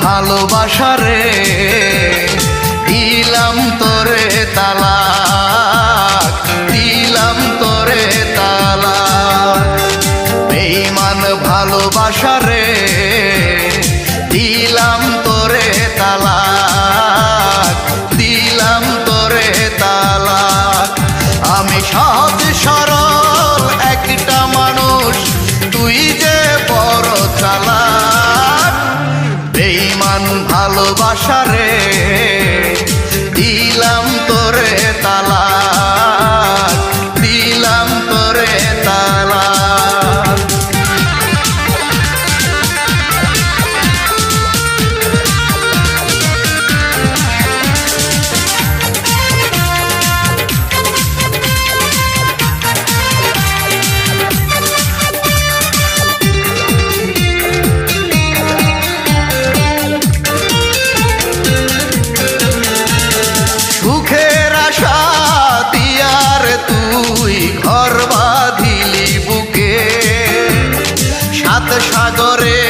ভালোবাসা রে দিলাম তোরে তালাক, দিলাম তোরে তালাক। বেঈমান ভালোবাসা রে দিলাম তোরে তালাক, দিলাম তোরে তালাক। আমি সহজ সরল একটা মানুষ, তুই যে বড় চালাক। বেঈমান ভালোবাসা রে দিলাম তোরে তালাক, দিলাম তোরে তালাক। সুখের আশা দিয়ার তুই ঘর বাঁধিলি বুকে, সাত সাগরে